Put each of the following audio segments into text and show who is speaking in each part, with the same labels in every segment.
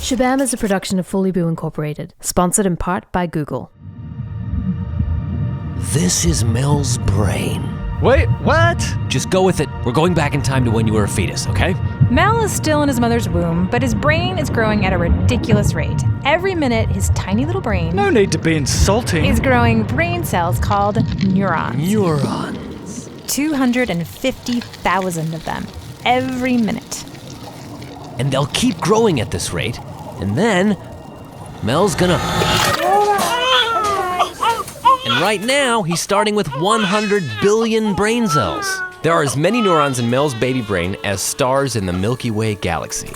Speaker 1: Shabam is a production of Fully Boo Incorporated, sponsored in part by Google.
Speaker 2: This is Mel's brain.
Speaker 3: Wait, what?
Speaker 2: Just go with it. We're going back in time to when you were a fetus, okay?
Speaker 4: Mel is still in his mother's womb, but his brain is growing at a ridiculous rate. Every minute, his tiny little brain
Speaker 3: No need to be insulting.
Speaker 4: is growing brain cells called neurons.
Speaker 2: Neurons.
Speaker 4: 250,000 of them every minute.
Speaker 2: And they'll keep growing at this rate, and then Mel's gonna... And right now, he's starting with 100 billion brain cells. There are as many neurons in Mel's baby brain as stars in the Milky Way galaxy.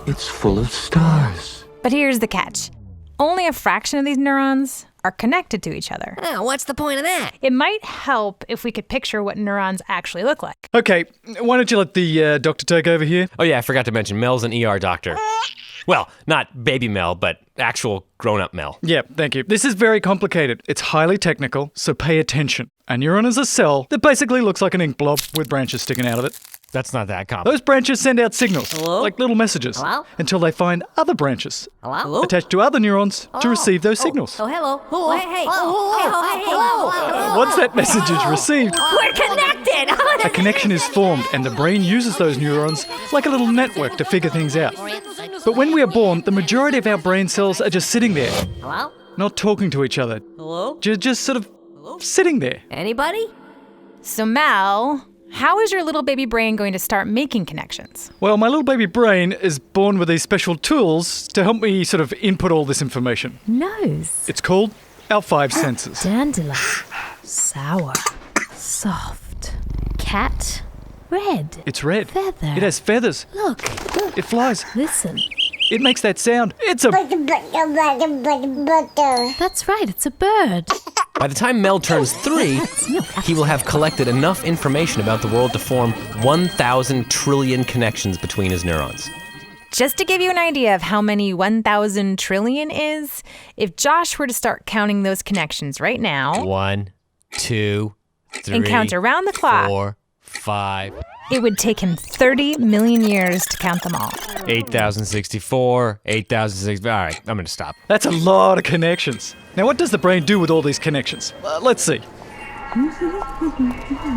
Speaker 5: It's full of stars.
Speaker 4: But here's the catch. Only a fraction of these neurons are connected to each other.
Speaker 2: Oh, what's the point of that?
Speaker 4: It might help if we could picture what neurons actually look like.
Speaker 3: Okay, why don't you let the doctor take over here?
Speaker 2: Oh yeah, I forgot to mention, Mel's an ER doctor. Well, not baby Mel, but actual grown-up Mel.
Speaker 3: Yeah, thank you. This is very complicated. It's highly technical, so pay attention. A neuron is a cell that basically looks like an ink blob with branches sticking out of it.
Speaker 6: That's not that complicated.
Speaker 3: Those branches send out signals,
Speaker 7: Hello?
Speaker 3: like little messages,
Speaker 7: Hello?
Speaker 3: until they find other branches
Speaker 7: Hello?
Speaker 3: attached to other neurons to receive those signals.
Speaker 7: Oh, hello. Oh, hey, hey. Hello.
Speaker 3: Once that message is received,
Speaker 7: We're connected.
Speaker 3: a connection is formed and the brain uses those neurons like a little network to figure things out. But when we are born, the majority of our brain cells are just sitting there,
Speaker 7: Hello?
Speaker 3: not talking to each other,
Speaker 7: Hello?
Speaker 3: just sort of sitting there.
Speaker 7: Anybody?
Speaker 4: So Mel, how is your little baby brain going to start making connections?
Speaker 3: Well, my little baby brain is born with these special tools to help me sort of input all this information.
Speaker 1: Nose.
Speaker 3: It's called our five senses.
Speaker 1: Dandelion. Sour. Soft. Cat. Red.
Speaker 3: It's red.
Speaker 1: Feather.
Speaker 3: It has feathers.
Speaker 1: Look.
Speaker 3: It flies.
Speaker 1: Listen.
Speaker 3: It makes that sound. It's a...
Speaker 1: That's right, it's a bird.
Speaker 2: By the time Mel turns 3, he will have collected enough information about the world to form 1,000 trillion connections between his neurons.
Speaker 4: Just to give you an idea of how many 1,000 trillion is, if Josh were to start counting those connections right now
Speaker 2: 1, 2, 3,
Speaker 4: and count around the clock,
Speaker 2: 4, 5,
Speaker 4: it would take him 30 million years to count them all.
Speaker 6: 8,064, 8,064. All right, I'm going to stop.
Speaker 3: That's a lot of connections. Now, what does the brain do with all these connections? Let's see.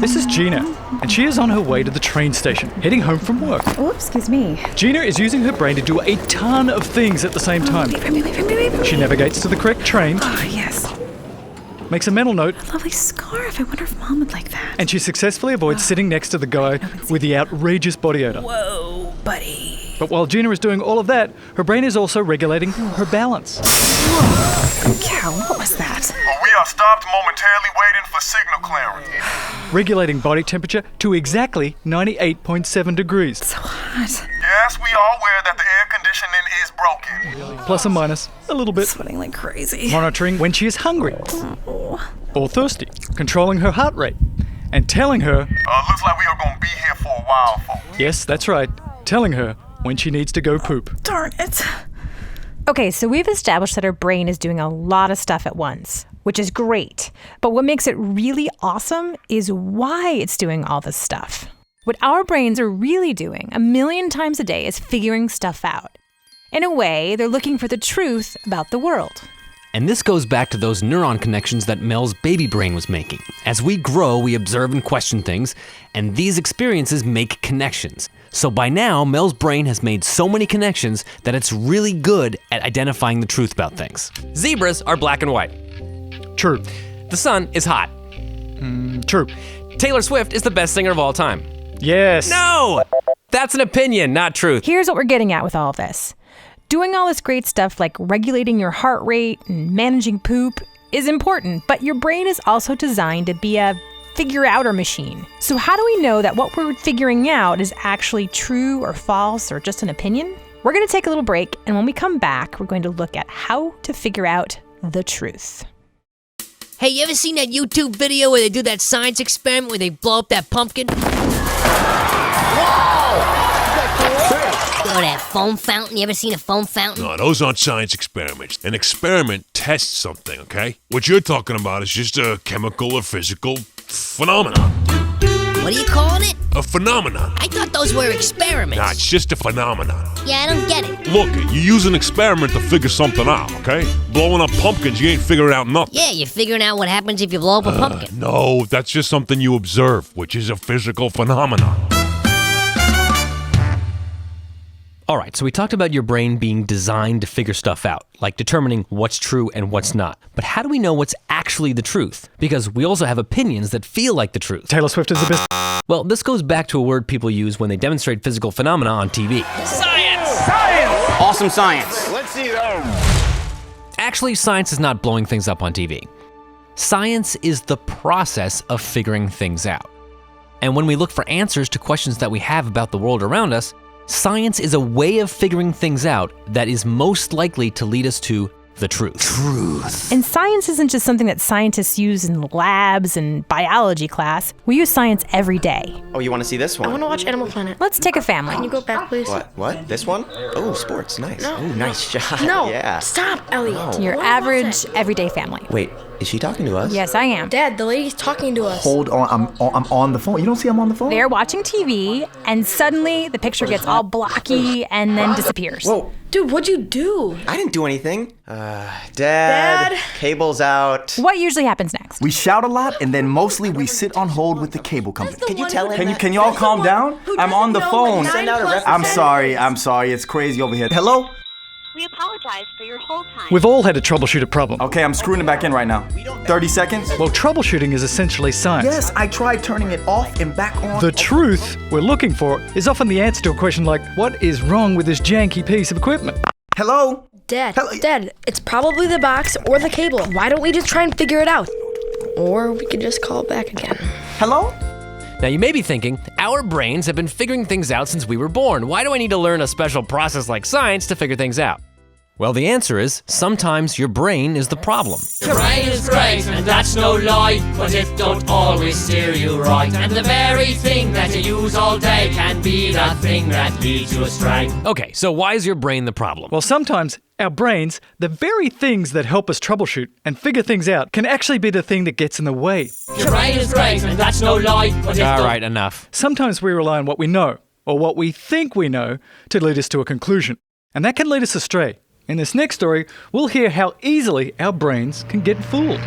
Speaker 3: This is Gina, and she is on her way to the train station, heading home from work.
Speaker 8: Oh, excuse me.
Speaker 3: Gina is using her brain to do a ton of things at the same time.
Speaker 8: Wait.
Speaker 3: She navigates to the correct train,
Speaker 8: Oh, yes.
Speaker 3: makes a mental note,
Speaker 8: Lovely scarf. I wonder if Mom would like that.
Speaker 3: and she successfully avoids sitting next to the guy with the outrageous body odor.
Speaker 8: Whoa, buddy.
Speaker 3: But while Gina is doing all of that, her brain is also regulating her balance.
Speaker 8: Cow, what was that?
Speaker 9: We are stopped momentarily waiting for signal clearance.
Speaker 3: Regulating body temperature to exactly 98.7 degrees.
Speaker 8: So hot.
Speaker 9: Yes, we are aware that the air conditioning is broken.
Speaker 3: Plus or minus a little bit.
Speaker 8: Sweating like crazy.
Speaker 3: Monitoring when she is hungry or thirsty, controlling her heart rate, and telling her,
Speaker 9: Looks like we are going to be here for a while, folks.
Speaker 3: yes, that's right, telling her when she needs to go poop.
Speaker 8: Darn it.
Speaker 4: Okay, so we've established that our brain is doing a lot of stuff at once, which is great. But what makes it really awesome is why it's doing all this stuff. What our brains are really doing 1,000,000 times a day is figuring stuff out. In a way, they're looking for the truth about the world.
Speaker 2: And this goes back to those neuron connections that Mel's baby brain was making. As we grow, we observe and question things, and these experiences make connections. So by now, Mel's brain has made so many connections that it's really good at identifying the truth about things. Zebras are black and white.
Speaker 3: True.
Speaker 2: The sun is hot.
Speaker 3: True.
Speaker 2: Taylor Swift is the best singer of all time.
Speaker 3: Yes.
Speaker 2: No! That's an opinion, not truth.
Speaker 4: Here's what we're getting at with all of this. Doing all this great stuff like regulating your heart rate and managing poop is important, but your brain is also designed to be a figure-outer machine. So how do we know that what we're figuring out is actually true or false or just an opinion? We're going to take a little break, and when we come back, we're going to look at how to figure out the truth.
Speaker 7: Hey, you ever seen that YouTube video where they do that science experiment where they blow up that pumpkin? Or that foam fountain? You ever seen a foam fountain?
Speaker 10: No, those aren't science experiments. An experiment tests something, okay? What you're talking about is just a chemical or physical phenomenon.
Speaker 7: What are you calling it?
Speaker 10: A phenomenon.
Speaker 7: I thought those were experiments.
Speaker 10: Nah, it's just a phenomenon.
Speaker 7: Yeah, I don't get it.
Speaker 10: Look, you use an experiment to figure something out, okay? Blowing up pumpkins, you ain't figuring out nothing.
Speaker 7: Yeah, you're figuring out what happens if you blow up a pumpkin.
Speaker 10: No, that's just something you observe, which is a physical phenomenon.
Speaker 2: All right, so we talked about your brain being designed to figure stuff out, like determining what's true and what's not. But how do we know what's actually the truth? Because we also have opinions that feel like the truth.
Speaker 3: Taylor Swift is the best.
Speaker 2: Well, this goes back to a word people use when they demonstrate physical phenomena on TV.
Speaker 11: Science! Science! Awesome science.
Speaker 9: Let's see that.
Speaker 2: Actually, science is not blowing things up on TV. Science is the process of figuring things out. And when we look for answers to questions that we have about the world around us, science is a way of figuring things out that is most likely to lead us to the truth.
Speaker 4: And science isn't just something that scientists use in labs and biology class. We use science every day.
Speaker 11: Oh, you want to see this one?
Speaker 8: I want to watch Animal Planet.
Speaker 4: Let's take a family.
Speaker 8: Can you go back, please?
Speaker 11: What? This one? Oh, sports. Nice.
Speaker 8: No.
Speaker 11: Oh, nice shot.
Speaker 8: No.
Speaker 11: Yeah.
Speaker 8: Stop, Elliott.
Speaker 11: No.
Speaker 4: Your
Speaker 8: What
Speaker 4: average,
Speaker 8: was it?
Speaker 4: everyday family.
Speaker 11: Wait, is she talking to us?
Speaker 4: Yes, I am.
Speaker 8: Dad, the lady's talking to us.
Speaker 12: Hold on, I'm on the phone. You don't see I'm on the phone?
Speaker 4: They're watching TV, and suddenly the picture gets all blocky and then disappears.
Speaker 11: Whoa.
Speaker 8: Dude, what'd you do?
Speaker 11: I didn't do anything. Dad. Cable's out.
Speaker 4: What usually happens next?
Speaker 12: We shout a lot, and then mostly we sit on hold with the cable company.
Speaker 11: Can you tell him?
Speaker 12: Can you all calm down? I'm on the phone.
Speaker 11: Send out a reference.
Speaker 12: I'm sorry. It's crazy over here. Hello?
Speaker 13: We apologize for your hold time.
Speaker 3: We've all had to troubleshoot a problem.
Speaker 12: Okay, I'm screwing it back in right now. 30 seconds?
Speaker 3: Well, troubleshooting is essentially science.
Speaker 12: Yes, I tried turning it off and back on.
Speaker 3: The truth we're looking for is often the answer to a question like, what is wrong with this janky piece of equipment?
Speaker 12: Hello?
Speaker 8: Dad, it's probably the box or the cable. Why don't we just try and figure it out? Or we could just call back again.
Speaker 12: Hello?
Speaker 2: Now you may be thinking, our brains have been figuring things out since we were born. Why do I need to learn a special process like science to figure things out? Well, the answer is, sometimes your brain is the problem.
Speaker 14: Your brain is great, and that's no lie, but it don't always steer you right. And the very thing that you use all day can be that thing that leads you astray.
Speaker 2: Okay, so why is your brain the problem?
Speaker 3: Well, sometimes our brains, the very things that help us troubleshoot and figure things out, can actually be the thing that gets in the way.
Speaker 14: Your brain is great, and that's no lie, but it
Speaker 2: All right, enough.
Speaker 3: Sometimes we rely on what we know, or what we think we know, to lead us to a conclusion. And that can lead us astray. In this next story, we'll hear how easily our brains can get fooled.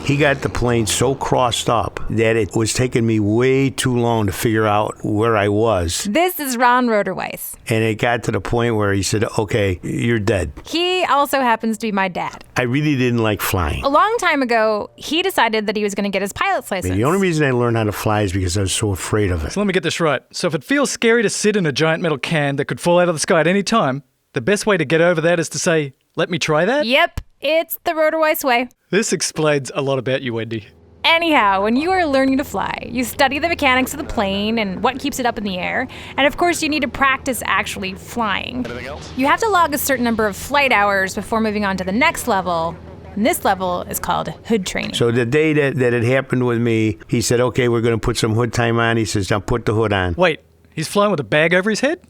Speaker 15: He got the plane so crossed up that it was taking me way too long to figure out where I was.
Speaker 4: This is Ron Roderweiss.
Speaker 15: And it got to the point where he said, okay, you're dead.
Speaker 4: He also happens to be my dad.
Speaker 15: I really didn't like flying.
Speaker 4: A long time ago, he decided that he was going to get his pilot's license.
Speaker 15: The only reason I learned how to fly is because I was so afraid of it.
Speaker 3: So let me get this right. So if it feels scary to sit in a giant metal can that could fall out of the sky at any time, the best way to get over that is to say, let me try that?
Speaker 4: Yep, it's the Roderweiss way.
Speaker 3: This explains a lot about you, Wendy.
Speaker 4: Anyhow, when you are learning to fly, you study the mechanics of the plane and what keeps it up in the air. And of course, you need to practice actually flying.
Speaker 9: Anything else?
Speaker 4: You have to log a certain number of flight hours before moving on to the next level. And this level is called hood training.
Speaker 15: So the day that it happened with me, he said, okay, we're going to put some hood time on. He says, now put the hood on.
Speaker 3: Wait, he's flying with a bag over his head?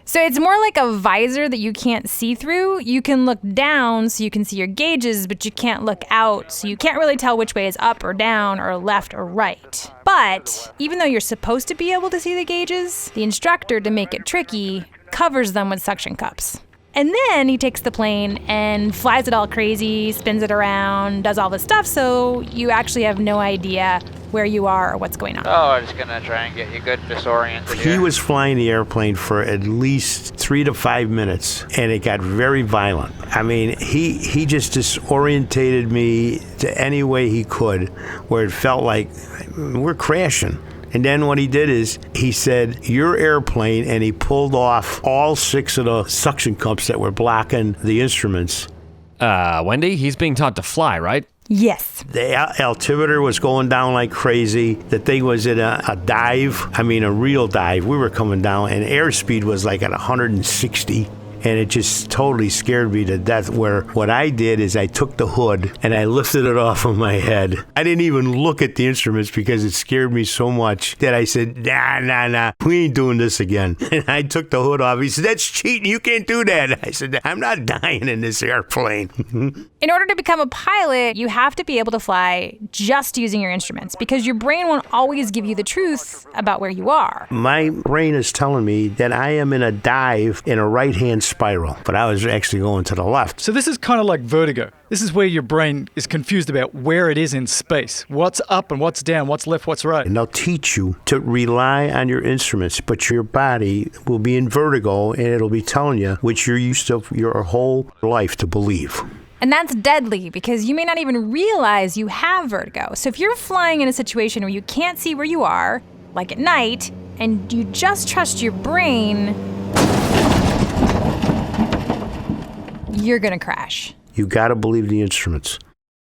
Speaker 4: So it's more like a visor that you can't see through. You can look down so you can see your gauges, but you can't look out, so you can't really tell which way is up or down or left or right. But even though you're supposed to be able to see the gauges, the instructor, to make it tricky, covers them with suction cups. And then he takes the plane and flies it all crazy, spins it around, does all this stuff, so you actually have no idea where you are or what's going on.
Speaker 16: Oh, I'm just gonna try and get you good disoriented here.
Speaker 15: He was flying the airplane for at least 3 to 5 minutes, and it got very violent. I mean, he just disorientated me to any way he could, where it felt like we're crashing. And then what he did is he said, your airplane, and he pulled off all 6 of the suction cups that were blocking the instruments.
Speaker 2: Wendy, he's being taught to fly, right?
Speaker 4: Yes.
Speaker 15: The altimeter was going down like crazy. The thing was in a dive, I mean a real dive. We were coming down, and airspeed was like at 160. And it just totally scared me to death, where what I did is I took the hood and I lifted it off of my head. I didn't even look at the instruments because it scared me so much that I said, nah, we ain't doing this again. And I took the hood off. He said, that's cheating. You can't do that. I said, I'm not dying in this airplane.
Speaker 4: In order to become a pilot, you have to be able to fly just using your instruments because your brain won't always give you the truth about where you are.
Speaker 15: My brain is telling me that I am in a dive in a right-hand spiral, but I was actually going to the left.
Speaker 3: So this is kind of like vertigo. This is where your brain is confused about where it is in space. What's up and what's down, what's left, what's right.
Speaker 15: And they'll teach you to rely on your instruments, but your body will be in vertigo and it'll be telling you what you're used to your whole life to believe.
Speaker 4: And that's deadly because you may not even realize you have vertigo. So if you're flying in a situation where you can't see where you are, like at night, and you just trust your brain, you're gonna crash.
Speaker 15: You gotta believe the instruments.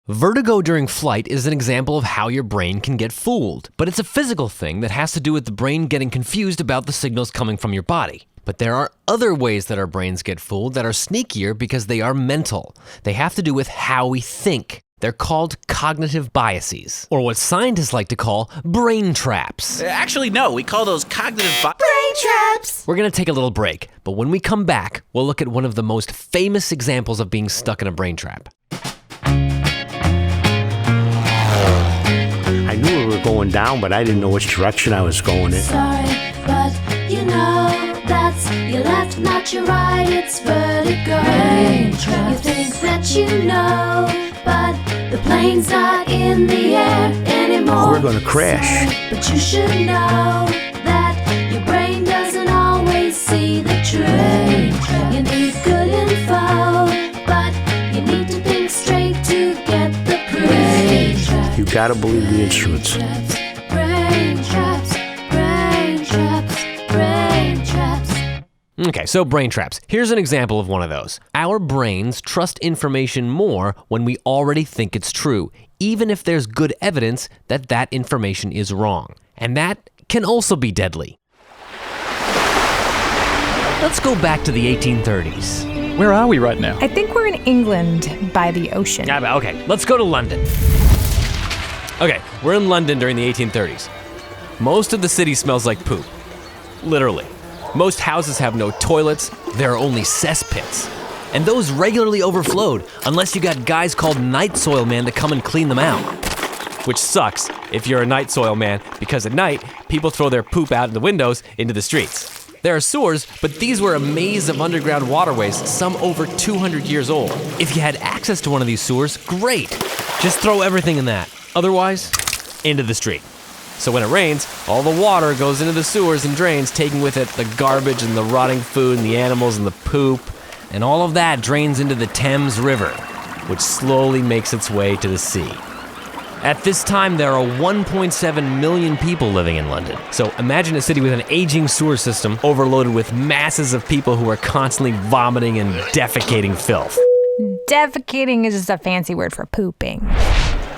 Speaker 2: Vertigo during flight is an example of how your brain can get fooled, but it's a physical thing that has to do with the brain getting confused about the signals coming from your body. But there are other ways that our brains get fooled that are sneakier because they are mental. They have to do with how we think. They're called cognitive biases, or what scientists like to call brain traps.
Speaker 17: Actually, no, we call those cognitive
Speaker 18: brain traps.
Speaker 2: We're gonna take a little break, but when we come back, we'll look at one of the most famous examples of being stuck in a brain trap.
Speaker 15: I knew we were going down, but I didn't know which direction I was going in.
Speaker 18: Sorry, but you know that's your left, not your right. It's vertigo. You think that you know, but the plane's not in the air anymore.
Speaker 15: We're gonna crash.
Speaker 18: But you should know that your brain doesn't always see the truth. You need good info, but you need to think straight to get the proof.
Speaker 15: You gotta believe the instruments.
Speaker 18: Brain traps, brain traps, brain traps.
Speaker 2: Okay, so brain traps. Here's an example of one of those. Our brains trust information more when we already think it's true, even if there's good evidence that that information is wrong. And that can also be deadly. Let's go back to the 1830s.
Speaker 3: Where are we right now?
Speaker 4: I think we're in England by the ocean.
Speaker 2: Okay, let's go to London. Okay, we're in London during the 1830s. Most of the city smells like poop. Literally. Most houses have no toilets, there are only cesspits. And those regularly overflowed, unless you got guys called night soil men to come and clean them out. Which sucks if you're a night soil man, because at night, people throw their poop out the windows into the streets. There are sewers, but these were a maze of underground waterways, some over 200 years old. If you had access to one of these sewers, great. Just throw everything in that. Otherwise, into the street. So when it rains, all the water goes into the sewers and drains, taking with it the garbage and the rotting food and the animals and the poop. And all of that drains into the Thames River, which slowly makes its way to the sea. At this time, there are 1.7 million people living in London. So imagine a city with an aging sewer system overloaded with masses of people who are constantly vomiting and defecating filth.
Speaker 4: Defecating is just a fancy word for pooping.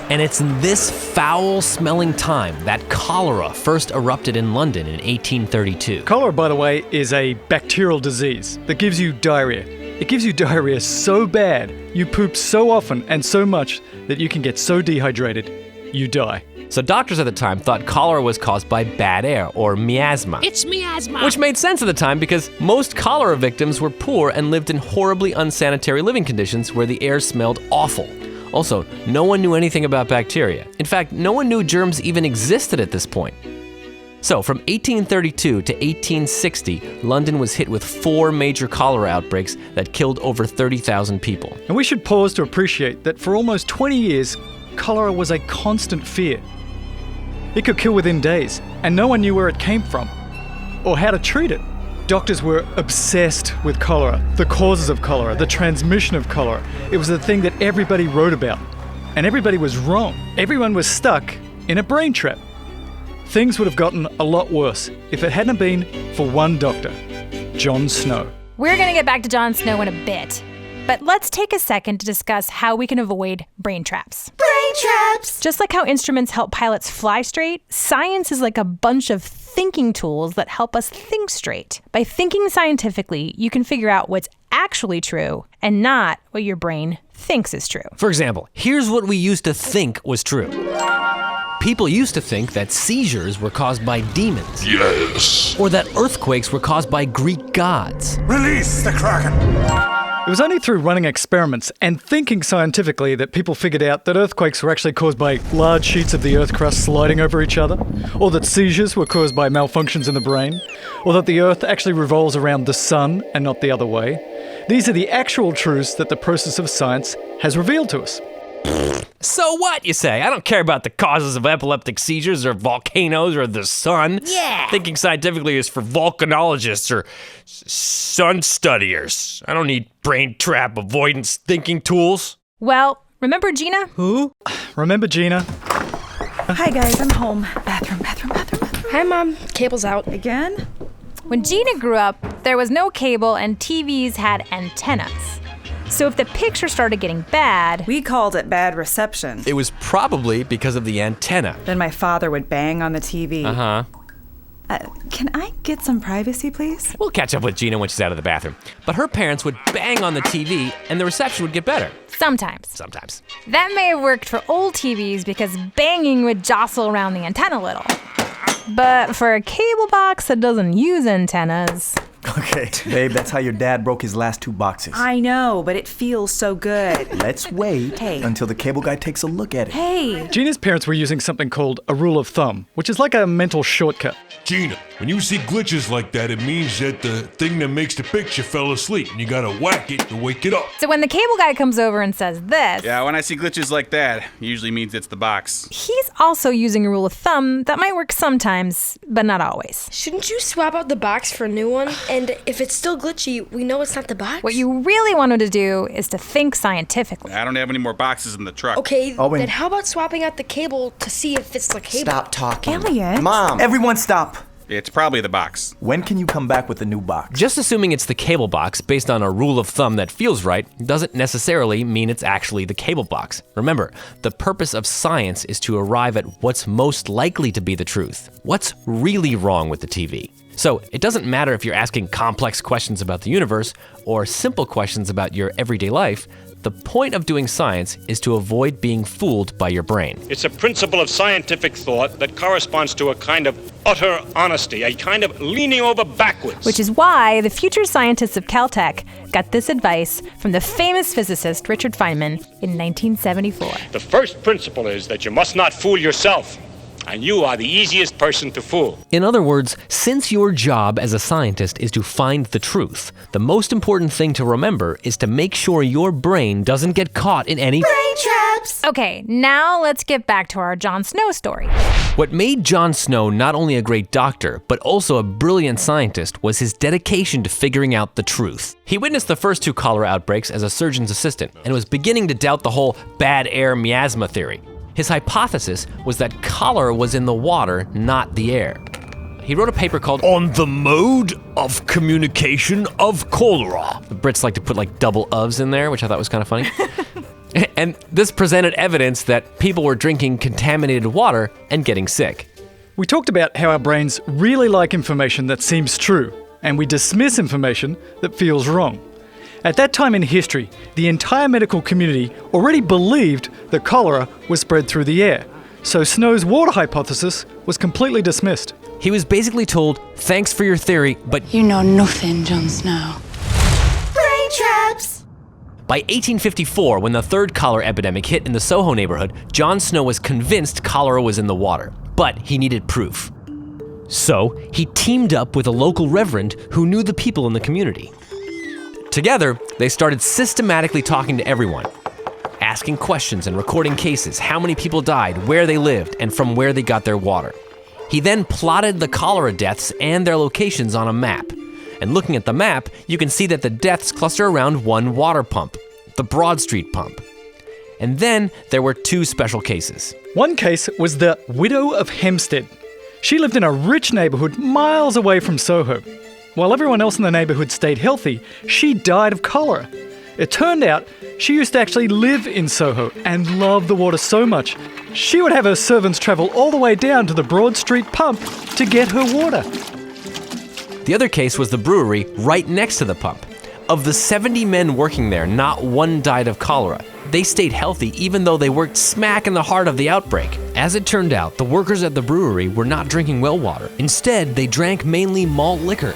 Speaker 2: And it's in this foul-smelling time that cholera first erupted in London in 1832.
Speaker 3: Cholera, by the way, is a bacterial disease that gives you diarrhea. It gives you diarrhea so bad, you poop so often and so much that you can get so dehydrated, you die.
Speaker 2: So doctors at the time thought cholera was caused by bad air, or miasma.
Speaker 7: It's miasma.
Speaker 2: Which made sense at the time because most cholera victims were poor and lived in horribly unsanitary living conditions where the air smelled awful. Also, no one knew anything about bacteria. In fact, no one knew germs even existed at this point. So, from 1832 to 1860, London was hit with 4 major cholera outbreaks that killed over 30,000 people.
Speaker 3: And we should pause to appreciate that for almost 20 years, cholera was a constant fear. It could kill within days, and no one knew where it came from or how to treat it. Doctors were obsessed with cholera, the causes of cholera, the transmission of cholera. It was the thing that everybody wrote about, and everybody was wrong. Everyone was stuck in a brain trap. Things would have gotten a lot worse if it hadn't been for one doctor, John Snow.
Speaker 4: We're going to get back to John Snow in a bit, but let's take a second to discuss how we can avoid brain traps.
Speaker 18: Brain traps!
Speaker 4: Just like how instruments help pilots fly straight, science is like a bunch of thinking tools that help us think straight. By thinking scientifically, you can figure out what's actually true and not what your brain thinks is true.
Speaker 2: For example, here's what we used to think was true. People used to think that seizures were caused by demons.
Speaker 10: Yes.
Speaker 2: Or that earthquakes were caused by Greek gods.
Speaker 9: Release the Kraken!
Speaker 3: It was only through running experiments and thinking scientifically that people figured out that earthquakes were actually caused by large sheets of the earth crust sliding over each other, or that seizures were caused by malfunctions in the brain, or that the earth actually revolves around the sun and not the other way. These are the actual truths that the process of science has revealed to us.
Speaker 2: So what, you say? I don't care about the causes of epileptic seizures or volcanoes or the sun.
Speaker 7: Yeah.
Speaker 2: Thinking scientifically is for volcanologists or sun studiers. I don't need brain trap avoidance thinking tools.
Speaker 4: Well, remember Gina?
Speaker 3: Who? Remember Gina?
Speaker 19: Hi guys, I'm home. Bathroom.
Speaker 8: Hi Mom, cable's out.
Speaker 19: Again?
Speaker 4: When Gina grew up, there was no cable and TVs had antennas. So if the picture started getting bad,
Speaker 19: we called it bad reception.
Speaker 2: It was probably because of the antenna.
Speaker 19: Then my father would bang on the TV.
Speaker 2: Uh-huh.
Speaker 19: Can I get some privacy, please?
Speaker 2: We'll catch up with Gina when she's out of the bathroom. But her parents would bang on the TV and the reception would get better.
Speaker 4: Sometimes. That may have worked for old TVs because banging would jostle around the antenna a little. But for a cable box that doesn't use antennas...
Speaker 12: Okay, babe, that's how your dad broke his last 2 boxes.
Speaker 19: I know, but it feels so good.
Speaker 12: Let's wait until the cable guy takes a look at it.
Speaker 19: Hey!
Speaker 3: Gina's parents were using something called a rule of thumb, which is like a mental shortcut.
Speaker 10: Gina, when you see glitches like that, it means that the thing that makes the picture fell asleep, and you gotta whack it to wake it up.
Speaker 4: So when the cable guy comes over and says this...
Speaker 20: Yeah, when I see glitches like that, it usually means it's the box.
Speaker 4: He's also using a rule of thumb that might work sometimes, but not always.
Speaker 8: Shouldn't you swap out the box for a new one? And if it's still glitchy, we know it's not the box?
Speaker 4: What you really wanted to do is to think scientifically.
Speaker 20: I don't have any more boxes in the truck.
Speaker 8: Okay,
Speaker 12: Owen.
Speaker 8: Then how about swapping out the cable to see if it's the cable?
Speaker 12: Stop talking.
Speaker 19: Elliott?
Speaker 12: Mom! Everyone stop!
Speaker 20: It's probably the box.
Speaker 12: When can you come back with a new box?
Speaker 2: Just assuming it's the cable box based on a rule of thumb that feels right doesn't necessarily mean it's actually the cable box. Remember, the purpose of science is to arrive at what's most likely to be the truth. What's really wrong with the TV? So it doesn't matter if you're asking complex questions about the universe or simple questions about your everyday life. The point of doing science is to avoid being fooled by your brain.
Speaker 21: It's a principle of scientific thought that corresponds to a kind of utter honesty, a kind of leaning over backwards.
Speaker 4: Which is why the future scientists of Caltech got this advice from the famous physicist Richard Feynman in 1974.
Speaker 21: The first principle is that you must not fool yourself, and you are the easiest person to fool.
Speaker 2: In other words, since your job as a scientist is to find the truth, the most important thing to remember is to make sure your brain doesn't get caught in any
Speaker 4: BrainTraps! Okay, now let's get back to our Jon Snow story.
Speaker 2: What made Jon Snow not only a great doctor, but also a brilliant scientist was his dedication to figuring out the truth. He witnessed the first 2 cholera outbreaks as a surgeon's assistant and was beginning to doubt the whole bad air miasma theory. His hypothesis was that cholera was in the water, not the air. He wrote a paper called On the Mode of Communication of Cholera. The Brits like to put like double ofs in there, which I thought was kind of funny. And this presented evidence that people were drinking contaminated water and getting sick.
Speaker 3: We talked about how our brains really like information that seems true, and we dismiss information that feels wrong. At that time in history, the entire medical community already believed that cholera was spread through the air, so Snow's water hypothesis was completely dismissed.
Speaker 2: He was basically told, thanks for your theory, but
Speaker 22: you know nothing, Jon Snow.
Speaker 18: BrainTraps!
Speaker 2: By 1854, when the 3rd cholera epidemic hit in the Soho neighborhood, Jon Snow was convinced cholera was in the water, but he needed proof. So, he teamed up with a local reverend who knew the people in the community. Together, they started systematically talking to everyone, asking questions and recording cases, how many people died, where they lived, and from where they got their water. He then plotted the cholera deaths and their locations on a map. And looking at the map, you can see that the deaths cluster around one water pump, the Broad Street pump. And then there were 2 special cases.
Speaker 3: One case was the widow of Hempstead. She lived in a rich neighborhood miles away from Soho. While everyone else in the neighborhood stayed healthy, she died of cholera. It turned out she used to actually live in Soho and loved the water so much, she would have her servants travel all the way down to the Broad Street pump to get her water.
Speaker 2: The other case was the brewery right next to the pump. Of the 70 men working there, not one died of cholera. They stayed healthy even though they worked smack in the heart of the outbreak. As it turned out, the workers at the brewery were not drinking well water. Instead, they drank mainly malt liquor,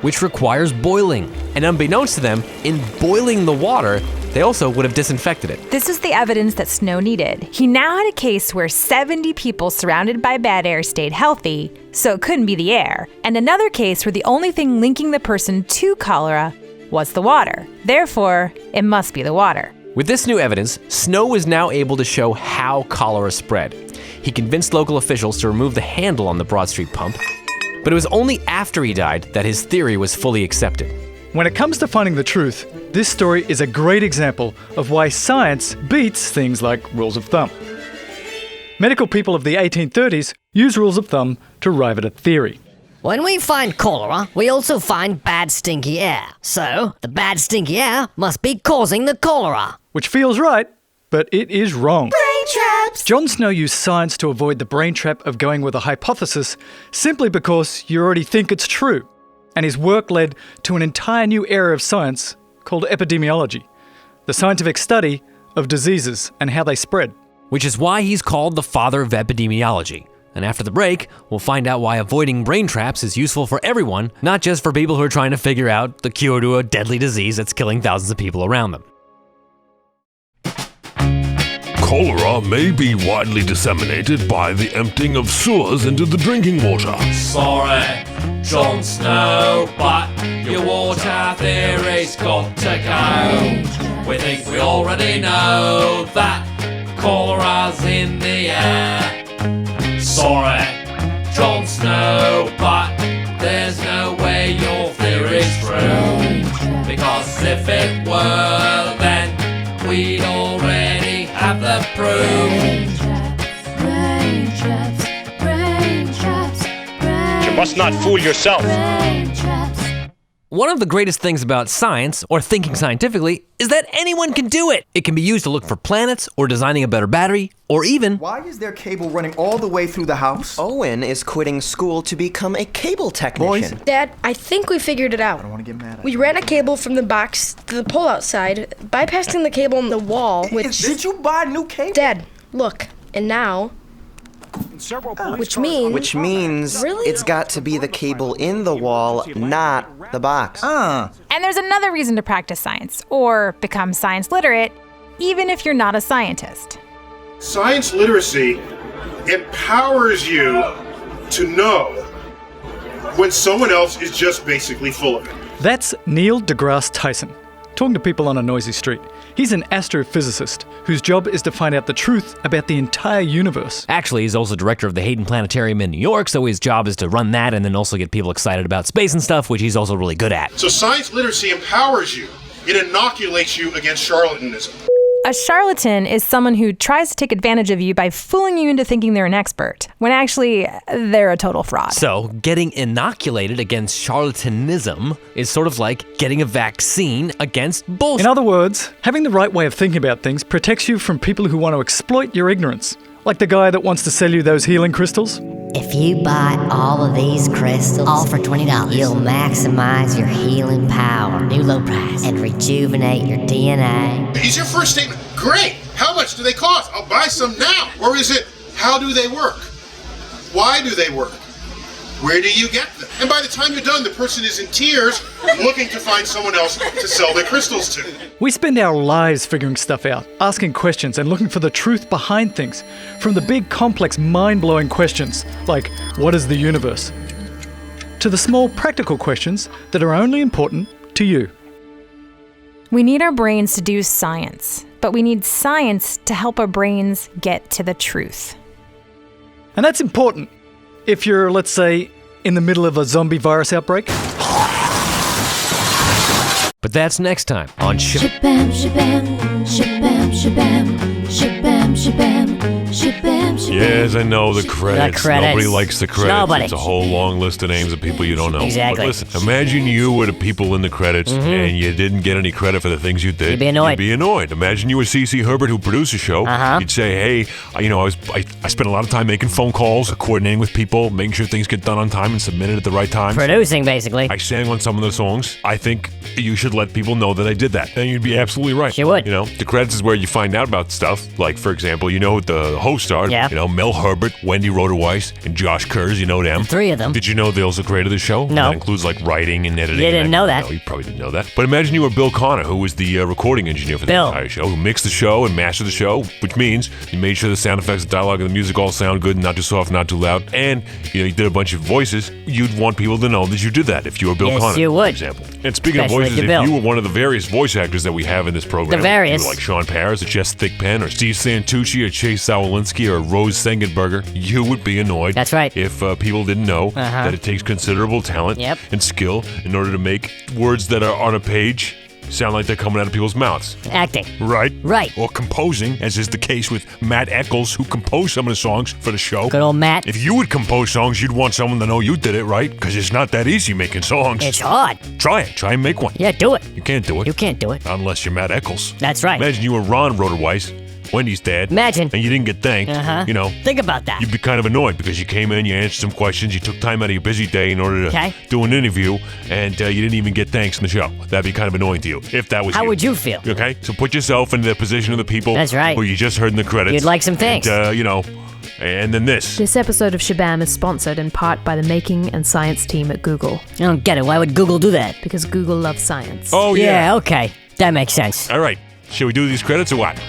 Speaker 2: which requires boiling. And unbeknownst to them, in boiling the water, they also would have disinfected it.
Speaker 4: This is the evidence that Snow needed. He now had a case where 70 people surrounded by bad air stayed healthy, so it couldn't be the air. And another case where the only thing linking the person to cholera was the water. Therefore, it must be the water.
Speaker 2: With this new evidence, Snow was now able to show how cholera spread. He convinced local officials to remove the handle on the Broad Street pump, but it was only after he died that his theory was fully accepted.
Speaker 3: When it comes to finding the truth, this story is a great example of why science beats things like rules of thumb. Medical people of the 1830s used rules of thumb to arrive at a theory.
Speaker 7: When we find cholera, we also find bad stinky air. So, the bad stinky air must be causing the cholera.
Speaker 3: Which feels right, but it is wrong.
Speaker 18: Brain traps!
Speaker 3: John Snow used science to avoid the brain trap of going with a hypothesis simply because you already think it's true. And his work led to an entire new area of science called epidemiology, the scientific study of diseases and how they spread.
Speaker 2: Which is why he's called the father of epidemiology. And after the break, we'll find out why avoiding brain traps is useful for everyone, not just for people who are trying to figure out the cure to a deadly disease that's killing thousands of people around them.
Speaker 10: Cholera may be widely disseminated by the emptying of sewers into the drinking water.
Speaker 14: Sorry, Jon Snow, but your water theory's got to go. We think we already know that cholera's in the air. Sorry, Jon Snow, but there's no way your theory's true. Because if it were, then we'd already have the proof.
Speaker 18: Brain traps, brain traps, brain
Speaker 21: You must not fool yourself.
Speaker 18: brain traps.
Speaker 2: One of the greatest things about science, or thinking scientifically, is that anyone can do it. It can be used to look for planets, or designing a better battery, or even...
Speaker 12: Why is there cable running all the way through the house?
Speaker 11: Owen is quitting school to become a cable technician.
Speaker 12: Boys.
Speaker 8: Dad, I think we figured it out.
Speaker 12: I don't want to get mad at
Speaker 8: We ran a cable from the box to the pole outside, bypassing the cable in the wall, which...
Speaker 12: Did you buy new cable?
Speaker 8: Dad, look. And now... Which means...
Speaker 11: Really? It's got to be the cable in the wall, not the box.
Speaker 4: And there's another reason to practice science, or become science literate, even if you're not a scientist.
Speaker 1: Science literacy empowers you to know when someone else is just basically full of it.
Speaker 3: That's Neil deGrasse Tyson, talking to people on a noisy street. He's an astrophysicist whose job is to find out the truth about the entire universe.
Speaker 2: Actually, he's also director of the Hayden Planetarium in New York, so his job is to run that and then also get people excited about space and stuff, which he's also really good at.
Speaker 1: So science literacy empowers you. It inoculates you against charlatanism.
Speaker 4: A charlatan is someone who tries to take advantage of you by fooling you into thinking they're an expert, when actually they're a total fraud.
Speaker 2: So, getting inoculated against charlatanism is sort of like getting a vaccine against bullshit.
Speaker 3: In other words, having the right way of thinking about things protects you from people who want to exploit your ignorance. Like the guy that wants to sell you those healing crystals.
Speaker 5: If you buy all of these crystals, all for $20, you'll maximize your healing power, new low price, and rejuvenate your DNA.
Speaker 1: Is your first statement, great, how much do they cost? I'll buy some now. Or is it, how do they work? Why do they work? Where do you get them? And by the time you're done, the person is in tears, looking to find someone else to sell their crystals to.
Speaker 3: We spend our lives figuring stuff out, asking questions and looking for the truth behind things. From the big, complex, mind-blowing questions, like, what is the universe? To the small, practical questions that are only important to you.
Speaker 4: We need our brains to do science, but we need science to help our brains get to the truth.
Speaker 3: And that's important if you're, let's say, in the middle of a zombie virus outbreak.
Speaker 2: But that's next time on
Speaker 18: Shabam, shabam, shabam, shabam, shabam, shabam, shabam,
Speaker 10: Yes, I know the credits. Nobody likes the credits.
Speaker 7: Nobody.
Speaker 10: It's a whole long list of names of people you don't know.
Speaker 7: Exactly.
Speaker 10: But listen, imagine you were the people in the credits and you didn't get any credit for the things you did.
Speaker 7: You'd be annoyed.
Speaker 10: You'd be annoyed. Imagine you were Ceci Herbert, who produced the show. You'd say, hey, I spent a lot of time making phone calls, coordinating with people, making sure things get done on time and submitted at the right time.
Speaker 7: Producing, basically.
Speaker 10: I sang on some of the songs. I think you should let people know that I did that. And you'd be absolutely right.
Speaker 7: You would.
Speaker 10: The credits is where you find out about stuff. Like, for example, you know who the hosts are.
Speaker 7: Yeah.
Speaker 10: Mel Herbert, Wendy Roderweiss, and Josh Kurz. You know them.
Speaker 7: 3 of them.
Speaker 10: Did you know they also created the show?
Speaker 7: No.
Speaker 10: That includes like writing and editing.
Speaker 7: You didn't know that.
Speaker 10: No, you probably didn't know that. But imagine you were Bill Connor, who was the recording engineer for the entire show, who mixed the show and mastered the show, which means you made sure the sound effects, the dialogue, and the music all sound good, not too soft, not too loud. And you did a bunch of voices. You'd want people to know that you did that if you were Bill Connor.
Speaker 7: Yes, you would.
Speaker 10: For example. And speaking
Speaker 7: Especially
Speaker 10: of voices, if you were one of the various voice actors that we have in this program,
Speaker 7: The various.
Speaker 10: you were like Sean Parris or Jess THIGPEN or Steve Santucci or Chase ZAWALINSKI or Rose SEGENBERGER, you would be annoyed.
Speaker 7: That's right.
Speaker 10: If people didn't know that it takes considerable talent and skill in order to make words that are on a page sound like they're coming out of people's mouths.
Speaker 7: Acting.
Speaker 10: Right?
Speaker 7: Right.
Speaker 10: Or composing, as is the case with Matt Eccles, who composed some of the songs for the show.
Speaker 7: Good old Matt.
Speaker 10: If you would compose songs, you'd want someone to know you did it, right? Because it's not that easy making songs.
Speaker 7: It's hard.
Speaker 10: Try it. Try and make one.
Speaker 7: Yeah, do it.
Speaker 10: You can't do it.
Speaker 7: You can't do it.
Speaker 10: Unless you're Matt Eccles.
Speaker 7: That's right.
Speaker 10: Imagine you were Ron Roderweiss, Wendy's dad.
Speaker 7: Imagine.
Speaker 10: And you didn't get thanked. Think
Speaker 7: about that.
Speaker 10: You'd be kind of annoyed because you came in, you answered some questions, you took time out of your busy day in order to do an interview, and you didn't even get thanks in the show. That'd be kind of annoying to you, if that was
Speaker 7: How
Speaker 10: you.
Speaker 7: would you feel?
Speaker 10: Okay? So put yourself in the position of the people
Speaker 7: That's right.
Speaker 10: who you just heard in the credits.
Speaker 7: You'd like some thanks.
Speaker 10: And, and then this.
Speaker 6: This episode of Shabam is sponsored in part by the making and science team at Google.
Speaker 7: I don't get it. Why would Google do that?
Speaker 6: Because Google loves science.
Speaker 10: Oh,
Speaker 7: yeah. Okay. That makes sense.
Speaker 10: All right. Shall we do these credits or what?